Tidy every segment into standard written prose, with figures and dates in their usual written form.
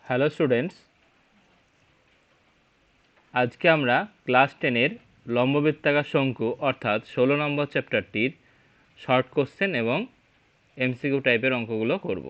Hello students, আজকে আমরা class 10-এর লম্ববৃত্তাকার শঙ্কু অর্থাৎ 16 নম্বর চ্যাপ্টারটির শর্ট কোশ্চেন এবং এমসিকিউ টাইপের অঙ্কগুলো করব।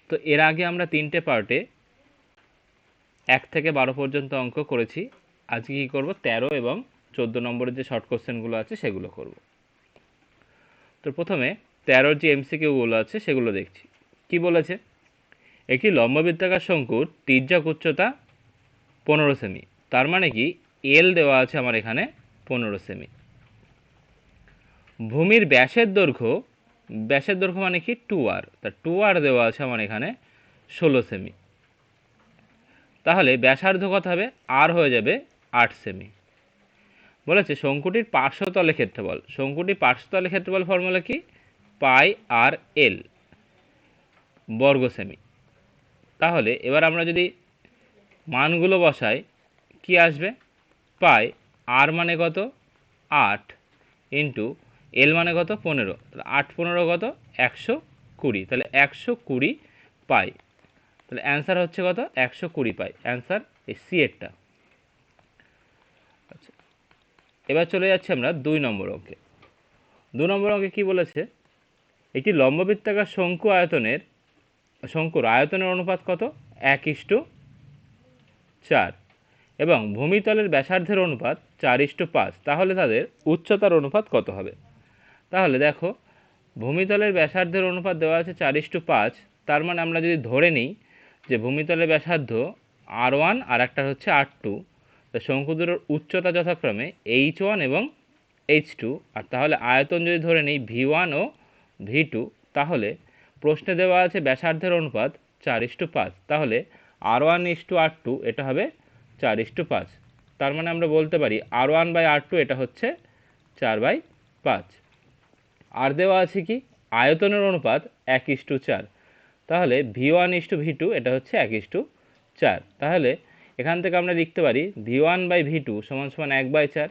তো এর আগে আমরা 3টে পার্টে 1 থেকে 12 পর্যন্ত অঙ্ক করেছি। আজকে কী করব, 13 এবং 14 নম্বরের যে শর্ট কোশ্চেনগুলো আছে সেগুলো করব। তো প্রথমে 13-র যে এমসিকিউগুলো আছে সেগুলো দেখছি। কি বলেছে, একটি লম্ববৃত্তাকার শঙ্কুর তির্যক উচ্চতা 15 সেমি, তার মানে কি এল দেওয়া আছে আমার এখানে 15 সেমি। ভূমির ব্যাসের দৈর্ঘ্য মানে কি 2r, তা 2r দেওয়া আছে আমার এখানে 16 সেমি। তাহলে ব্যাসার্ধ কত হবে, আর হয়ে যাবে 8 সেমি। বলেছে শঙ্কুটির পার্শ্বতলের ক্ষেত্রফল, পার্শ্বতলের ক্ষেত্রফল ফর্মুলা কি, পাই আর এল বর্গ সেমি। তাহলে এবার আমরা যদি মানগুলো বসাই কি আসবে, পাই আর মানে কত 8 ইন্টু এল মানে কত 15, তাহলে 8 15 কত 120, তাহলে 120 পাই। তাহলে অ্যান্সার হচ্ছে কত 120 পাই, অ্যান্সার এই সি এরটা। আচ্ছা, এবার চলে যাচ্ছি আমরা 2 নম্বর অঙ্কে। 2 নম্বর অঙ্কে কি বলেছে, একটি লম্ববৃত্তাকার শঙ্কুর আয়তনের অনুপাত কত 1:4 এবং ভূমিতলের ব্যাসার্ধের অনুপাত 4:5, তাহলে তাদের উচ্চতার অনুপাত কত হবে। তাহলে দেখো, ভূমিতলের ব্যাসার্ধের অনুপাত দেওয়া আছে 4:5, তার মানে আমরা যদি ধরে নিই যে ভূমিতলের ব্যাসার্ধ r1 আর একটা হচ্ছে r2, তো শঙ্কু দুটোর উচ্চতা যথাক্রমে h1 এবং h2, আর তাহলে আয়তন যদি ধরে নিই v1 ও v2, তাহলে প্রশ্নে দেওয়া আছে ব্যাসার্ধের অনুপাত 4:5, তাহলে r1:r2 এটা হবে 4:5। তার মানে আমরা বলতে পারি r1/r2 এটা হচ্ছে 4/5। আর দেওয়া আছে কি আয়তনের অনুপাত 1:4, তাহলে v1:v2 এটা হচ্ছে 1:4। তাহলে এখান থেকে আমরা লিখতে পারি v1/v2 সমান সমান 1/4।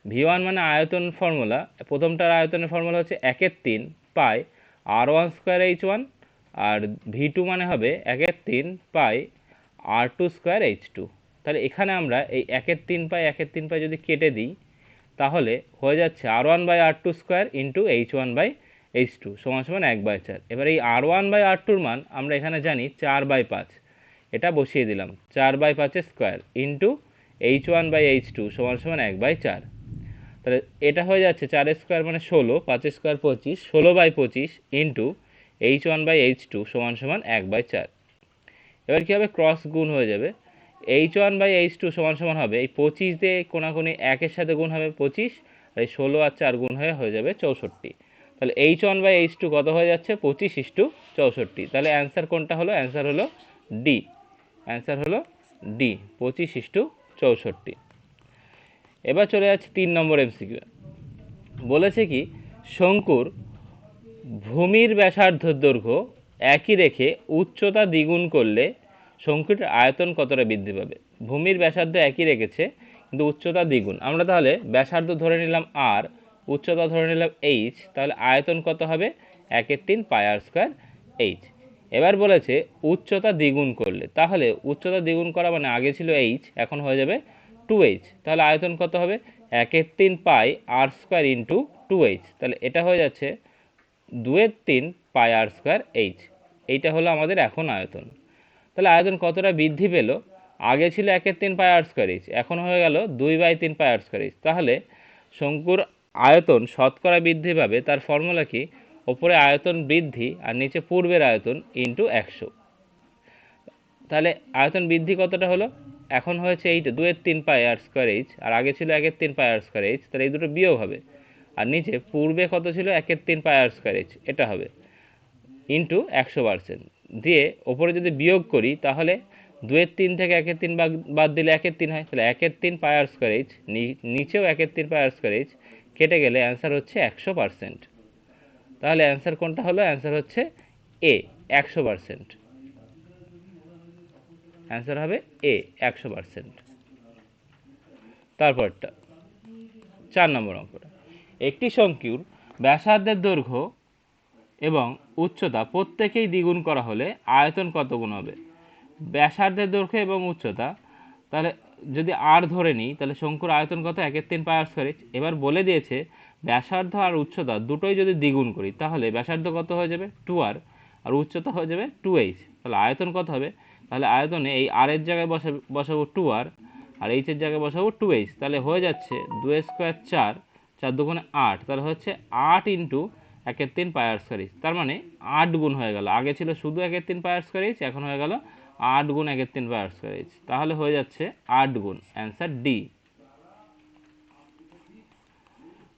v1 মানে আয়তন ফর্মুলা, প্রথমটার আয়তনের ফর্মুলা হচ্ছে 1/3 পাই r1² h1, আর v2 মানে হবে 1/3 পাই r2² h2। তাহলে এখানে আমরা এই 1/3 পাই যদি কেটে দিই, তাহলে হয়ে যাচ্ছে r1/r2² ইন্টু h1/h2 সমান সমান 1/4। এবার এই r1/r2-র মান আমরা এখানে জানি 4/5, এটা বসিয়ে দিলাম 4/5 ইন্টু h1/h2 সমান সমান 1/4। তাহলে এটা হয়ে যাচ্ছে 4² মানে 16, 5² 25, 16/25 ইন্টু h1/h2 সমান সমান 1/4। এবার কী হবে, ক্রস গুণ হয়ে যাবে, h1/h2 সমান সমান হবে এই 25 দিয়ে কোনাকুনি 1-এর সাথে গুণ হবে 25, আর এই 16 আর 4 গুণ হয়ে যাবে 64। তাহলে h1/h2 কত হয়ে যাচ্ছে 25:64। তাহলে অ্যান্সার কোনটা হলো, অ্যান্সার হলো ডি, 25:64। এবার চলে যাচ্ছে 3 নম্বর এমসিকিউ। বলেছে কি শঙ্কুর ভূমির ব্যাসার্ধের দৈর্ঘ্য একই রেখে উচ্চতা দ্বিগুণ করলে শঙ্কুটির আয়তন কতটা বৃদ্ধি পাবে। ভূমির ব্যাসার্ধ একই রেখেছে কিন্তু উচ্চতা দ্বিগুণ, আমরা তাহলে ব্যাসার্ধ ধরে নিলাম আর, উচ্চতা ধরে নিলাম এইচ, তাহলে আয়তন কত হবে 1/3 পাই r² এইচ। এবার বলেছে উচ্চতা দ্বিগুণ করলে, তাহলে উচ্চতা দ্বিগুণ করা মানে আগে ছিল এইচ, এখন হয়ে যাবে 2h, তাহলে আয়তন কত হবে 1/3 পাই r² ইন্টু 2h, তাহলে এটা হয়ে যাচ্ছে 2/3 পাই r² এইচ। এইটা হলো আমাদের এখন আয়তন। তাহলে আয়তন কতটা বৃদ্ধি পেল, আগে ছিল 1/3 পাই r² এইচ, এখন হয়ে গেল 2/3 পাই r² এইচ। তাহলে শঙ্কুর আয়তন শতকরা বৃদ্ধি পাবে, তার ফর্মুলা কি, ওপরে আয়তন বৃদ্ধি আর নিচে পূর্বের আয়তন ইন্টু 100। তাহলে আয়তন বৃদ্ধি কতটা হলো, এখন হয়েছে এইটা 2/3 পাই r² এইচ, আর আগে ছিল 1/3 পাই r² এইচ, তাহলে এই দুটো বিয়োগ হবে, আর নিচে পূর্বে কত ছিল 1/3 পাই r² এইচ, এটা হবে ইন্টু 100% দিয়ে ওপরে যদি বিয়োগ করি, তাহলে 2/3 থেকে 1/3 বাদ দিলে 1/3 হয়, তাহলে 1/3 পাই r² এইচ, নিচেও 1/3 পাই r² এইচ, কেটে গেলে অ্যান্সার হচ্ছে 100%। তাহলে অ্যান্সার কোনটা হলো, অ্যান্সার হচ্ছে এ 100%, অ্যান্সার হবে এ 100%। তারপরটা 4 নম্বর অঙ্কটা, একটি শঙ্কুর ব্যাসার্ধের দৈর্ঘ্য এবং উচ্চতা প্রত্যেকেই দ্বিগুণ করা হলে আয়তন কত গুণ হবে? ব্যাসার্ধের দৈর্ঘ্য এবং উচ্চতা, তাহলে যদি আর ধরে নিই তাহলে শঙ্কুর আয়তন কত? 1/3 পাই আর স্কয়ার এইচ। এবার বলে দিয়েছে ব্যাসার্ধ আর উচ্চতা দুটোই যদি দ্বিগুণ করি তাহলে ব্যাসার্ধ কত হয়ে যাবে? 2r, আর উচ্চতা হয়ে যাবে 2h। তাহলে আয়তন কত হবে? তাহলে আয়তনে এই আর এর জায়গায় বসাবো 2r, আর এইচ এর জায়গায় বসাবো 2h। তাহলে হয়ে যাচ্ছে 2 স্কোয়ার 4, 4 দুগুণে 8, তাহলে হচ্ছে 8 ইন্টু 1/3 পাই আর স্কয়ার এইচ। তার মানে 8 গুণ হয়ে গেল। আগে ছিল শুধু 1/3 পাই আর স্কয়ার এইচ, এখন হয়ে গেল 8 গুণ 1/3 পাই আর স্কয়ার এইচ। তাহলে হয়ে যাচ্ছে 8 গুণ, অ্যান্সার ডি।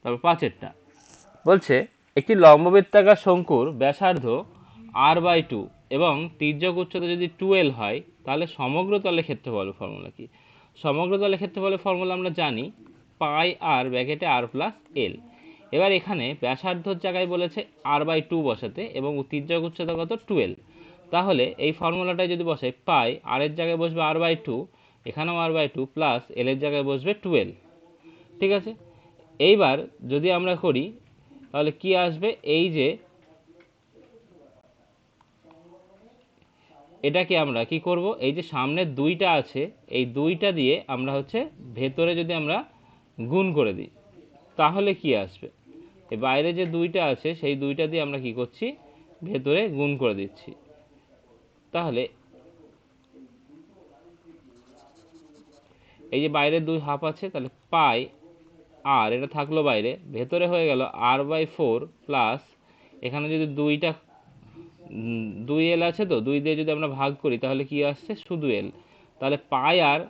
তারপর 5এরটা বলছে একটি লম্ববৃত্তাকার শঙ্কুর ব্যাসার্ধ r/2 এবং তির্যক উচ্চতা যদি 2l হয় তাহলে সমগ্র তলের ক্ষেত্রফলের ফর্মুলা কি? সমগ্র তলের ক্ষেত্রফলের ফর্মুলা আমরা জানি পাই আর ব্র্যাকেটে r প্লাস এল। এবার এখানে ব্যাসার্ধর জায়গায় বলেছে r/2 বসাতে এবং তির্যক উচ্চতা কত? 2l। তাহলে এই ফর্মুলাটায় যদি বসাই পাই আর এর জায়গায় বসবে r/2, এখানেও r/2 প্লাস এল এর জায়গায় বসবে 2l। ঠিক আছে, এইবার যদি আমরা করি তাহলে কি আসবে? এই যে এটাকে আমরা কি করব, এই যে সামনের দুইটা আছে এই দুইটা দিয়ে আমরা হচ্ছে ভেতরে যদি আমরা গুণ করে দিই তাহলে কি আসবে? এই বাইরে যে দুইটা আছে সেই দুইটা দিয়ে আমরা কি করছি? ভেতরে গুণ করে দিচ্ছি। তাহলে এই যে বাইরে দুই হাফ আছে, তাহলে পাই আর এটা থাকলো বাইরে, ভেতরে হয়ে গেল r/4 প্লাস এখানে যদি দুইটা 2l আছে তো 2 দিয়ে যদি আমরা ভাগ করি তাহলে কি আসছে? শুধু l। তাহলে পাই আর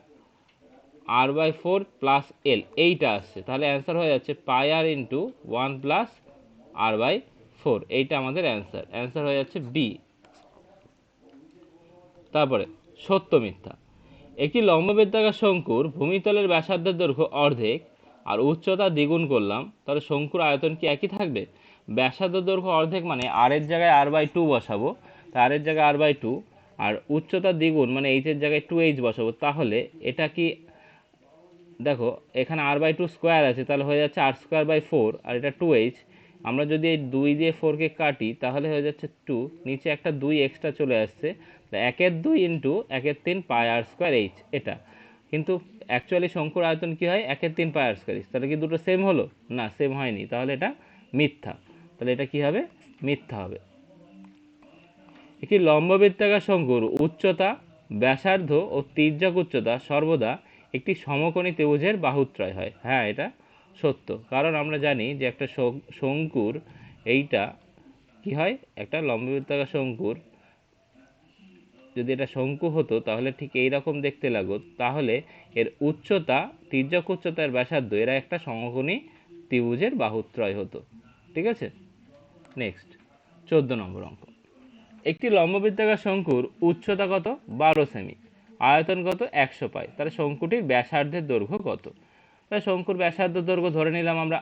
r/4 প্লাস এল এইটা আসছে। তাহলে অ্যান্সার হয়ে যাচ্ছে পাই আর ইন্টু 1 প্লাস r/4। এইটা আমাদের অ্যান্সার। অ্যান্সার হয়ে যাচ্ছে বি। তারপরে সত্য মিথ্যা। একটি লম্ববৃত্তাকার শঙ্কুর ভূমিতলের ব্যাসার্ধের দৈর্ঘ্য অর্ধেক আর উচ্চতা দ্বিগুণ করলাম, তাহলে শঙ্কুর আয়তন কি একই থাকবে? ব্যাসার্ধ দৈর্ঘ্য অর্ধেক মানে আর এর জায়গায় r/2 বসাবো, তা আর এর জায়গায় r/2, আর উচ্চতা দ্বিগুণ মানে এইচ এর জায়গায় 2h বসাবো। তাহলে এটা কি, দেখো এখানে r/2 স্কোয়ার আছে তাহলে হয়ে যাচ্ছে r²/4, আর এটা 2h। আমরা যদি এই 2 দিয়ে 4কে কাটি তাহলে হয়ে যাচ্ছে 2, নিচে একটা 2 এক্সট্রা চলে আসছে, 1/2 ইন্টু 1/3 পাই আর স্কোয়ার এইচ। এটা কিন্তু অ্যাকচুয়ালি শঙ্কুর আয়তন কি হয়? 1/3 পাই আর স্কোয়ার এইচ। তাহলে কি দুটো সেম হলো? না, সেম হয়নি, তাহলে এটা মিথ্যা। তাহলে এটা কি হবে? মিথ্যা হবে। একটি লম্ববৃত্তাকার শঙ্কুর উচ্চতা, ব্যাসার্ধ ও তির্যক উচ্চতা সর্বদা একটি সমকোণী ত্রিভুজের বাহুত্রয় হয়। হ্যাঁ, এটা সত্য, কারণ আমরা জানি যে একটা শঙ্কুর এইটা কি হয়? একটা লম্ববৃত্তাকার শঙ্কুর যদি এটা শঙ্কু হতো তাহলে ঠিক এই রকম দেখতে লাগতো, তাহলে এর উচ্চতা, তির্যক উচ্চতার ব্যাসার্ধ এরা একটা সমকোণী ত্রিভুজের বাহুত্রয় হতো। ঠিক আছে, নেক্সট 14 নম্বর অঙ্ক। একটি লম্ববৃত্তাকার শঙ্কুর উচ্চতা কত? 12 সেমি, আয়তন কত? 100 পাই। তাহলে শঙ্কুটির ব্যাসার্ধের দৈর্ঘ্য কত? তাহলে শঙ্কুর ব্যাসার্ধ দৈর্ঘ্য ধরে নিলাম আমরা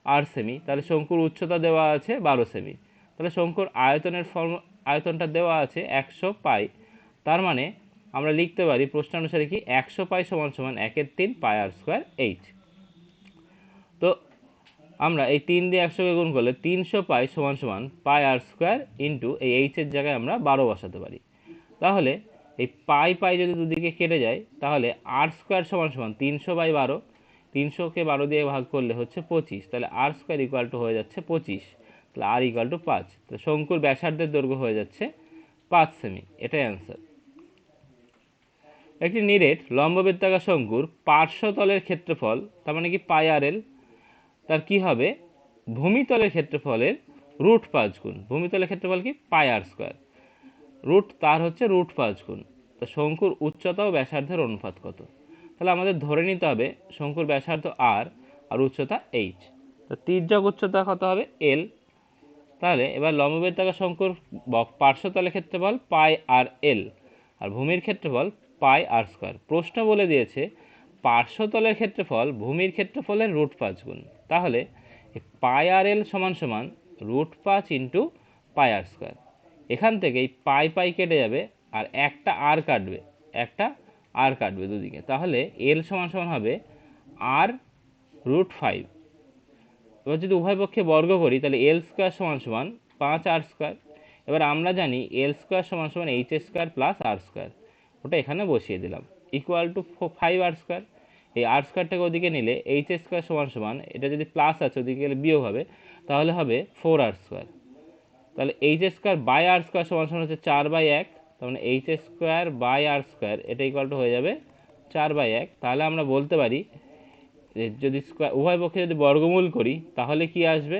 আর সেমি, তাহলে শঙ্কুর উচ্চতা দেওয়া আছে 12 সেমি, তাহলে শঙ্কুর আয়তনটা দেওয়া আছে 100 পাই। তার মানে আমরা লিখতে পারি প্রশ্নানুসারে কি 100 পাই সমান সমান 1/3 পাই আর স্কোয়ার এইচ। তো আমরা এই 3 দিয়ে 100কে গুণ করলে 300 পাই সমান সমান পাই আর স্কোয়ার ইন্টু এই এইচ এর জায়গায় আমরা 12 বসাতে পারি। তাহলে এই পাই পাই যদি দুদিকে কেটে যায় তাহলে আর স্কোয়ার সমান সমান 300/12, 300কে 12 দিয়ে ভাগ করলে হচ্ছে 25, তাহলে আর স্কোয়ার ইকুয়াল টু হয়ে যাচ্ছে 25, তাহলে আর ইকুয়াল টু 5। তো শঙ্কুর ব্যাসার্ধের দৈর্ঘ্য হয়ে যাচ্ছে 5 সেমি, এটাই অ্যান্সার। একটি নিরেট লম্ববৃত্তাকার শঙ্কুর পার্শ্বতলের ক্ষেত্রফল, তার মানে কি পাই আর এল, তার কি হবে? ভূমিতলের ক্ষেত্রফলের √5 গুণ। ভূমিতলের ক্ষেত্রফল কি? পাই আর স্কোয়ার, তার হচ্ছে √5 গুণ। তো শঙ্কুর উচ্চতা ও ব্যাসার্ধের অনুপাত কত? তাহলে আমাদের ধরে নিতে হবে শঙ্কুর ব্যাসার্ধ আর উচ্চতা এইচ। তো তির্যক উচ্চতা কত হবে? এল। তাহলে এবার লম্ববৃত্তাকার শঙ্কুর পার্শ্বতলের ক্ষেত্রফল পাই আর এল, আর ভূমির ক্ষেত্রফল পাই আর স্কোয়ার। প্রশ্ন বলে দিয়েছে পার্শ্বতলের ক্ষেত্রফল ভূমির ক্ষেত্রফলের √5 গুণ। তাহলে পাই আর এল সমান সমান √5 ইন্টু পাই আর স্কোয়ার। এখান থেকে এই পাই পাই কেটে যাবে আর একটা আর কাটবে দুদিকে, তাহলে এল সমান সমান হবে r√5। এবার যদি উভয় পক্ষে বর্গ করি তাহলে এল স্কোয়ার সমান সমান 5r²। এবার আমরা জানি l² সমান h² প্লাস r², ওটা এখানে বসিয়ে দিলাম, ইকুয়াল টু 5r²। এই r²টাকে ওদিকে নিলে h² সমান এটা যদি প্লাস আছে ওদিকে গেলে বিয়োগ হবে, তাহলে হবে 4r²। তাহলে h²/r² সমান হচ্ছে 4/1, তার মানে h²/r², এটা ইকুয়াল টু হয়ে যাবে 4/1। তাহলে আমরা বলতে পারি যে যদি উভয় পক্ষে যদি বর্গমূল করি তাহলে কি আসবে,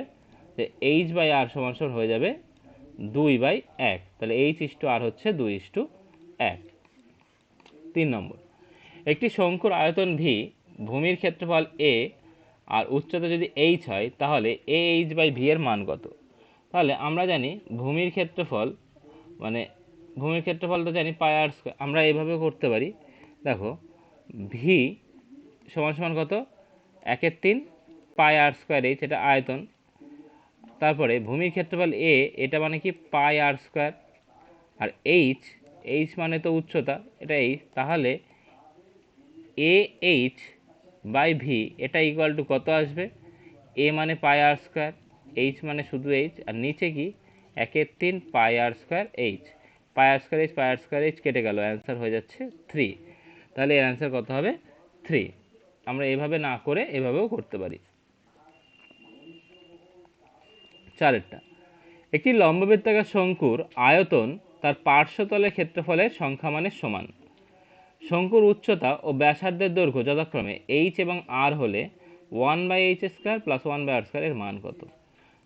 যে h/r সমান হয়ে যাবে 2/1। তাহলে h/r হচ্ছে 2:1। 3 নম্বর, একটি শঙ্কুর আয়তন v, ভূমির ক্ষেত্রফল a আর উচ্চতা যদি h হয়, তাহলে ah/v এর মান কত? তাহলে আমরা জানি ভূমির ক্ষেত্রফল তো জানি πr²। আমরা এইভাবে করতে পারি, দেখো v সমান কত, 1/3 πr²h, এটা আয়তন। তারপরে ভূমির ক্ষেত্রফল a, এটা মানে কি πr², আর h মানে তো উচ্চতা, এটা h। তাহলে ah/v এটা ইকুয়াল টু কত আসবে, a মানে πr², h মানে শুধু h, আর নিচে কি 1/3 πr²h, πr²h কেটে গেল, অ্যান্সার হয়ে যাচ্ছে 3। তাহলে এর অ্যান্সার কত হবে, 3। আমরা এভাবে না করে এভাবেও করতে পারি। 4টা, একটি লম্ববৃত্তাকার শঙ্কুর আয়তন তার পার্শ্বতলের ক্ষেত্রফলের সংখ্যা মানের সমান। শঙ্কুর উচ্চতা ও ব্যাসার্ধের দৈর্ঘ্য যথাক্রমে h এবং r হলে 1/h² প্লাস 1/r² এর মান কত?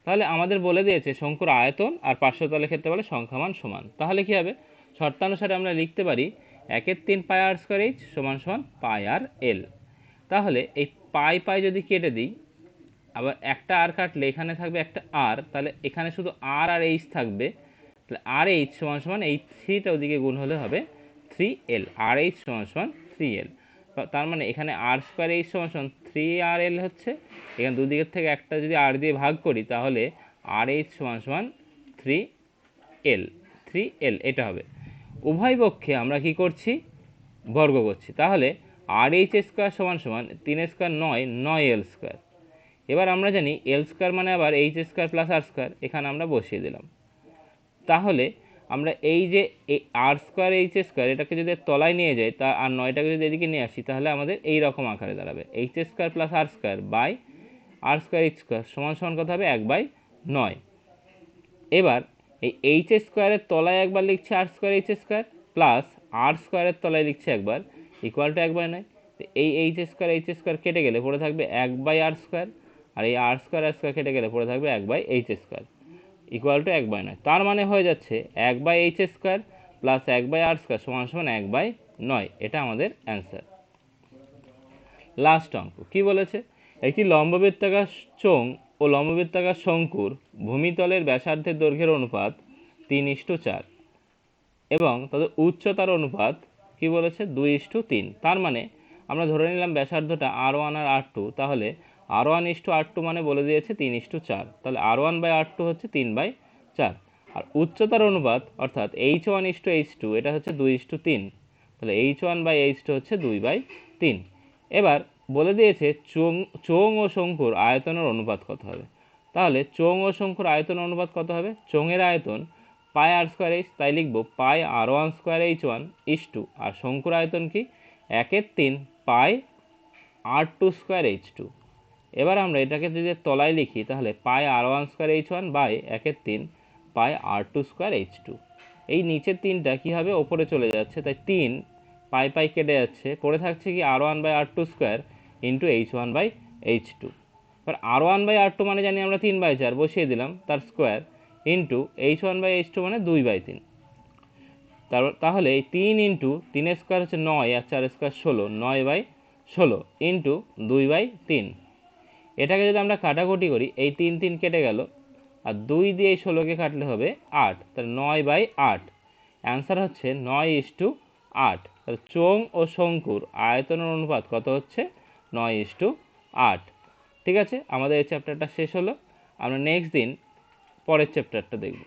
তাহলে আমাদের বলে দিয়েছে শঙ্কুর আয়তন আর পার্শ্বতলের ক্ষেত্রফলের সংখ্যা মান সমান। তাহলে কি হবে, শর্তানুসারে আমরা লিখতে পারি 1/3 πr²h সমান πr/l। তাহলে এই পাই যদি কেটে দিই, আবার একটা আর কাটলে এখানে থাকবে একটা আর, তাহলে এখানে শুধু আর আর এইচ থাকবে। তাহলে আর এইচ সমান এই 3টা ওদিকে গুণ হলে হবে 3l, আর এইচ সমান 3l। তার মানে এখানে r²h সমান 3rl হচ্ছে। এখানে দুদিকের থেকে একটা যদি আর দিয়ে ভাগ করি তাহলে আর এইচ সমান 3l, এটা হবে। উভয় পক্ষে আমরা কি করছি, বর্গ করছি। তাহলে r/h² সমান 3² 9l²। এবার আমরা জানি l² মানে আবার h² প্লাস r², এখানে আমরা বসিয়ে দিলাম। তাহলে আমরা এই যে r² h² এটাকে যদি তলায় নিয়ে যাই, তা আর 9টাকে যদি এদিকে নিয়ে আসি, তাহলে আমাদের এই রকম আকারে দাঁড়াবে, h² plus r² by r² h² সমান কত হবে, 1/9। এবার এই h² এর তলায় একবার লিখছি r² h² প্লাস r² এর তলায় লিখছি একবার, ইকুয়াল টু 1/9। এই h² কেটে গেলে পড়ে থাকবে 1/r², আর এই r² কেটে গেলে পড়ে থাকবে 1/h², ইকুয়াল টু 1/9। তার মানে হয়ে যাচ্ছে 1/h² প্লাস 1/r² সমান 1/9। এটা আমাদের অ্যান্সার। লাস্ট অঙ্ক কি বলেছে, একটি লম্ববৃত্তাকার চোঙ ও লম্ববৃত্তাকার শঙ্কুর ভূমিতলের ব্যাসার্ধের দৈর্ঘ্যের অনুপাত 3:4 এবং তাদের উচ্চতার অনুপাত কি বলেছে, 2:3। তার মানে আমরা ধরে নিলাম ব্যাসার্ধটা r1 আর r2, তাহলে r1:r2 মানে বলে দিয়েছে 3:4। তাহলে r1/r2 হচ্ছে 3/4। আর উচ্চতার অনুপাত অর্থাৎ h1:h2 এটা হচ্ছে 2:3। তাহলে h1/h2 হচ্ছে 2/3। এবার বলে দিয়েছে চোঙ ও শঙ্কুর আয়তনের অনুপাত কত হবে। তাহলে চোঙ ও শঙ্কুর আয়তনের অনুপাত কত হবে, চোঙের আয়তন πr²h, তাই লিখব πr1²h1 ইস্টু, আর শঙ্কুর আয়তন কি 1/3 πr2²h2। এবার আমরা এটাকে যদি তলায় লিখি তাহলে πr1²h1 বাই 1/3 πr2²h2। এই নিচের 3টা কি হবে, ওপরে চলে যাচ্ছে, তাই 3 পাই কেটে যাচ্ছে, পড়ে থাকছে কি r1/r2² ইন্টু h1/h2। এবার r1/r2 মানে জানি আমরা 3/4 বসিয়ে দিলাম, তার স্কোয়ার ইন্টু h1/h2 মানে 2/3। তাহলে এই 3 ইন্টু 3² হচ্ছে 9, আর 4² 16, 9/16 ইন্টু 2/3। এটাকে যদি আমরা কাটাকুটি করি, এই 3 কেটে গেল, আর 2 দিয়ে এই 16কে কাটলে হবে 8, তাহলে 9/8। অ্যান্সার হচ্ছে 9:8। তাহলে চোঙ ও শঙ্কুর আয়তনের অনুপাত কত হচ্ছে, 9:8। ঠিক আছে, আমাদের এই চ্যাপ্টারটা শেষ হলো। আমরা নেক্সট দিন পরের চ্যাপ্টারটা দেখব।